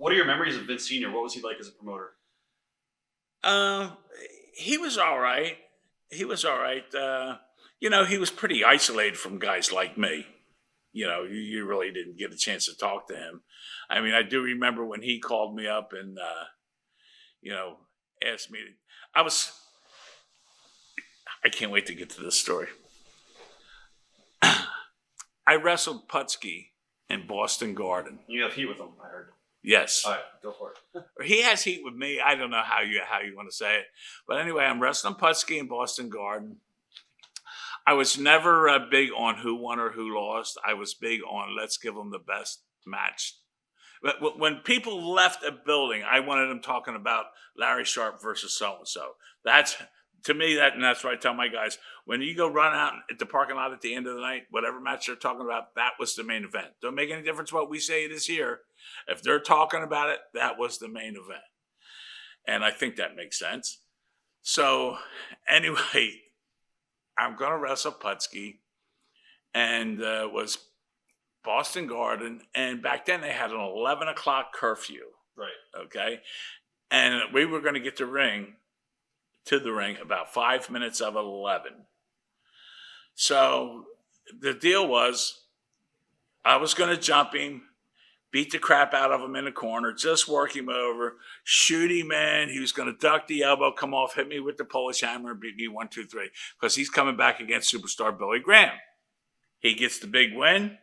What are your memories of Vince Sr.? What was he like as a promoter? Um, he was all right. He was all right. He was pretty isolated from guys like me. You really didn't get a chance to talk to him. I mean, I do remember when he called me up and you know asked me. I was. I can't wait to get to this story. I wrestled Putski in Boston Garden. You have heat with him, I heard. Yes. All right, go for it. He has heat with me. I don't know how you want to say it, but anyway, I'm wrestling Putski in Boston Garden. I was never big on who won or who lost. I was big on let's give them the best match. But when people left a building, I wanted them talking about Larry Sharpe versus so and so. That's to me and that's what I tell my guys. When you go run out at the parking lot at the end of the night, whatever match they're talking about, that was the main event. Don't make any difference what we say it is here. If they're talking about it, that was the main event. And I think that makes sense. So anyway, I'm going to wrestle Putski, and was Boston Garden. And back then they had an 11 o'clock curfew. Right. Okay. And we were going to get to the ring about 5 minutes of 11. So the deal was I was going to jump him, beat the crap out of him in the corner, just work him over, shoot him in. He was going to duck the elbow, come off, hit me with the Polish hammer, beat me 1, 2, 3, because he's coming back against superstar Billy Graham. He gets the big win.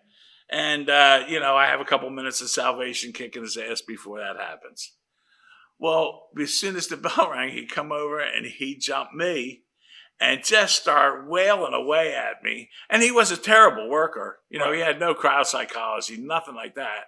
And, I have a couple minutes of salvation kicking his ass before that happens. Well, as soon as the bell rang, he come over and he jumped me and just started wailing away at me. And he was a terrible worker. He had no crowd psychology, nothing like that.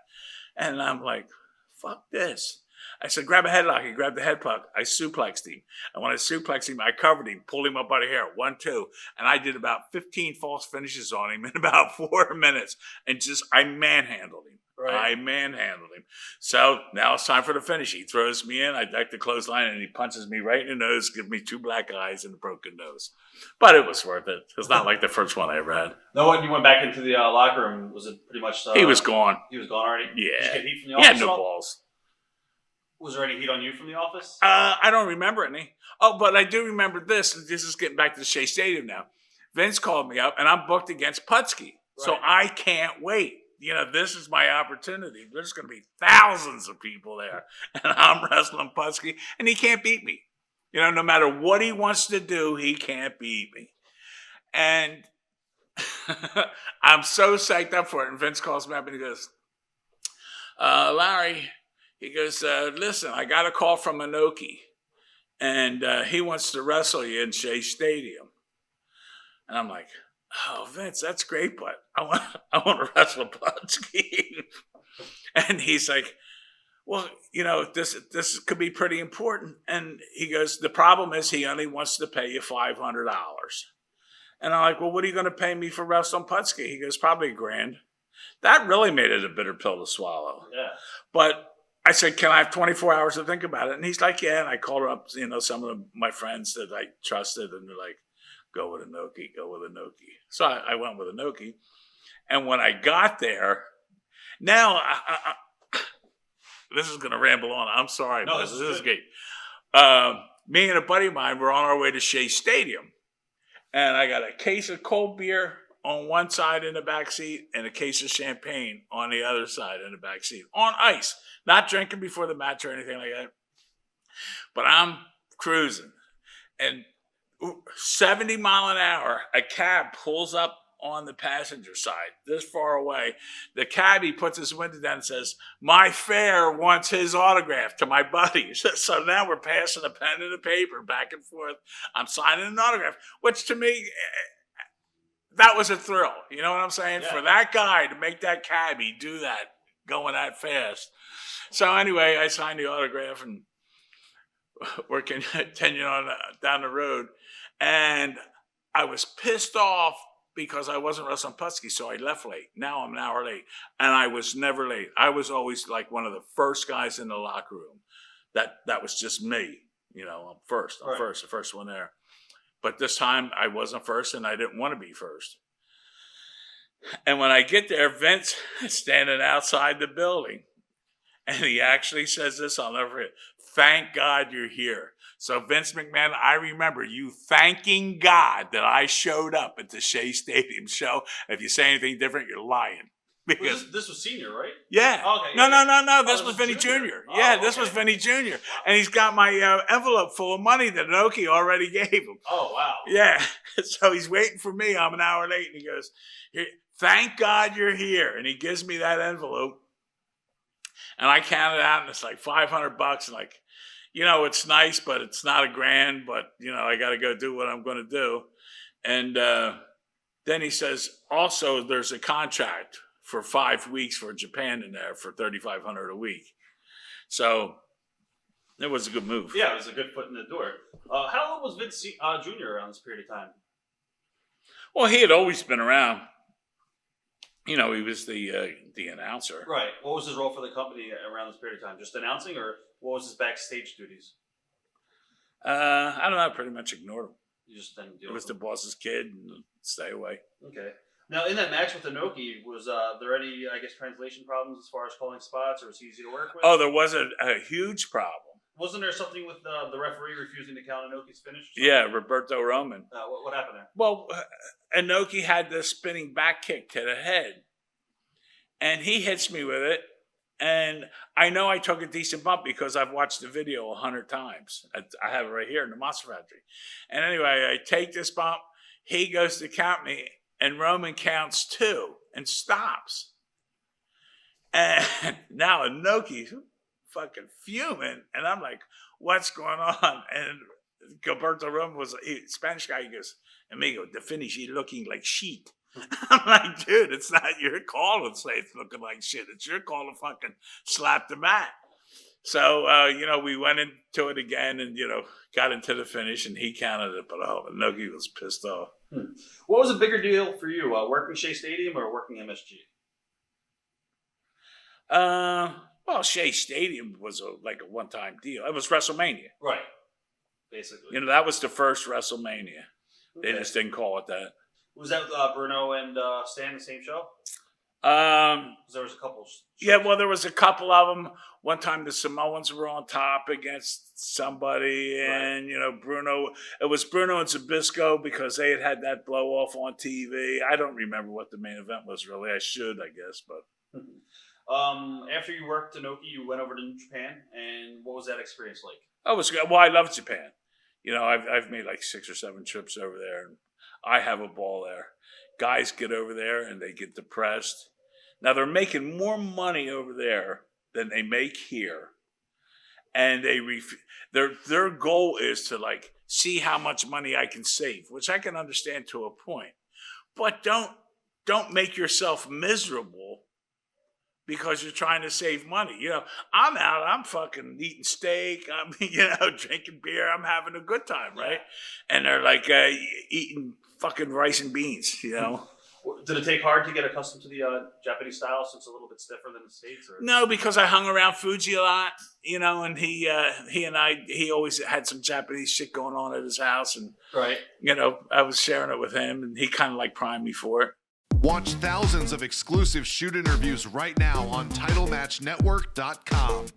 And I'm like, fuck this. I said, grab a headlock. He grabbed the head puck. I suplexed him. And when I suplexed him, I covered him, pulled him up by the hair, 1, 2. And I did about 15 false finishes on him in about 4 minutes. And I manhandled him. Right. I manhandled him. So now it's time for the finish. He throws me in. I duck the clothesline, and he punches me right in the nose, gives me 2 black eyes and a broken nose. But it was worth it. It's not like the first one I ever had. No, when you went back into the locker room, was it pretty much... he was gone. He was gone already? Yeah. Did you get heat from the office? He had no balls. Was there any heat on you from the office? I don't remember any. Oh, but I do remember this. This is getting back to the Shea Stadium now. Vince called me up, and I'm booked against Putski. Right. So I can't wait. This is my opportunity. There's going to be thousands of people there. And I'm wrestling Putski, and he can't beat me. No matter what he wants to do, he can't beat me. And I'm so psyched up for it. And Vince calls me up, and he goes, Larry, he goes, listen, I got a call from Inoki, and he wants to wrestle you in Shea Stadium. And I'm like, oh, Vince, that's great, but I want to wrestle Pski. And he's like, well, this could be pretty important. And he goes, the problem is he only wants to pay you $500. And I'm like, well, what are you going to pay me for wrestling Putski? He goes, probably $1,000. That really made it a bitter pill to swallow. Yeah. But I said, can I have 24 hours to think about it? And he's like, yeah. And I called up, some of my friends that I trusted, and they're like, go with Inoki. So I went with Inoki. And when I got there, now, this is going to ramble on. I'm sorry, no, but this is great. Me and a buddy of mine were on our way to Shea Stadium. And I got a case of cold beer on one side in the back seat and a case of champagne on the other side in the back seat. On ice. Not drinking before the match or anything like that. But I'm cruising. And 70 mile an hour, a cab pulls up on the passenger side, this far away. The cabbie puts his window down and says, my fare wants his autograph to my buddy. So now we're passing a pen and a paper back and forth. I'm signing an autograph, which to me, that was a thrill. You know what I'm saying? Yeah. For that guy to make that cabbie do that, going that fast. So anyway, I signed the autograph, and we're continuing on down the road. And I was pissed off because I wasn't wrestling Pski, so I left late. Now I'm an hour late. And I was never late. I was always like one of the first guys in the locker room. That was just me. I'm first. I'm first, the first one there. But this time I wasn't first, and I didn't want to be first. And when I get there, Vince is standing outside the building. And he actually says this, I'll never forget. Thank God you're here. So Vince McMahon, I remember you thanking God that I showed up at the Shea Stadium show. If you say anything different, you're lying. Because this was senior, right? Yeah. Okay. No. This Oh, was Vinny junior. Jr. Oh, Yeah, this okay. was Vinny Jr. And he's got my envelope full of money that Inoki already gave him. Oh, wow. Yeah. So he's waiting for me. I'm an hour late. And he goes, thank God you're here. And he gives me that envelope. And I counted out, and it's like $500. And like, it's nice, but it's not $1,000. But, I got to go do what I'm going to do. And then he says, also, there's a contract for 5 weeks for Japan in there for $3,500 a week. So it was a good move. Yeah, it was a good foot in the door. How long was Vince Jr. around this period of time? Well, he had always been around. He was the announcer. Right. What was his role for the company around this period of time? Just announcing, or what was his backstage duties? I don't know. I pretty much ignored him. You just didn't deal It was with the boss's kid, and stay away. Okay. Now, in that match with Inoki, was there any, translation problems as far as calling spots, or was he easy to work with? Oh, there was a huge problem. Wasn't there something with the referee refusing to count Inoki's finish? Yeah, Roberto Roman. What happened there? Well, Inoki had the spinning back kick to the head, and he hits me with it. And I know I took a decent bump because I've watched the video 100 times. I have it right here in the Monster Factory. And anyway, I take this bump. He goes to count me, and Roman counts 2 and stops. And now Inoki's fucking fuming, and I'm like, what's going on? And Gilberto Roman was a Spanish guy. He goes, amigo, the finish is looking like shit. I'm like, dude, it's not your call to say it's looking like shit. It's your call to fucking slap the mat. So, we went into it again and, got into the finish, and he counted it. But, Inoki was pissed off. What was a bigger deal for you, working Shea Stadium or working MSG? Well, Shea Stadium was a one-time deal. It was WrestleMania. Right. Basically. That was the first WrestleMania. Okay. They just didn't call it that. Was that Bruno and Stan the same show? 'Cause there was a couple. Yeah, well, there was a couple of them. One time the Samoans were on top against somebody, and Bruno. It was Bruno and Zbyszko because they had that blow off on TV. I don't remember what the main event was really. I should, I guess, but. After you worked Inoki, you went over to Japan, and what was that experience like? Oh, it was good. Well, I love Japan. I've made like 6 or 7 trips over there, and I have a ball there. Guys get over there and they get depressed. Now they're making more money over there than they make here, and their goal is to see how much money I can save, which I can understand to a point, but don't make yourself miserable because you're trying to save money. I'm out, I'm fucking eating steak, I'm, drinking beer, I'm having a good time, right? And they're eating fucking rice and beans, Did it take hard to get accustomed to the Japanese style since it's a little bit stiffer than the States? Or? No, because I hung around Fuji a lot, and he always had some Japanese shit going on at his house. And, right. I was sharing it with him, and he kind of primed me for it. Watch thousands of exclusive shoot interviews right now on TitleMatchNetwork.com.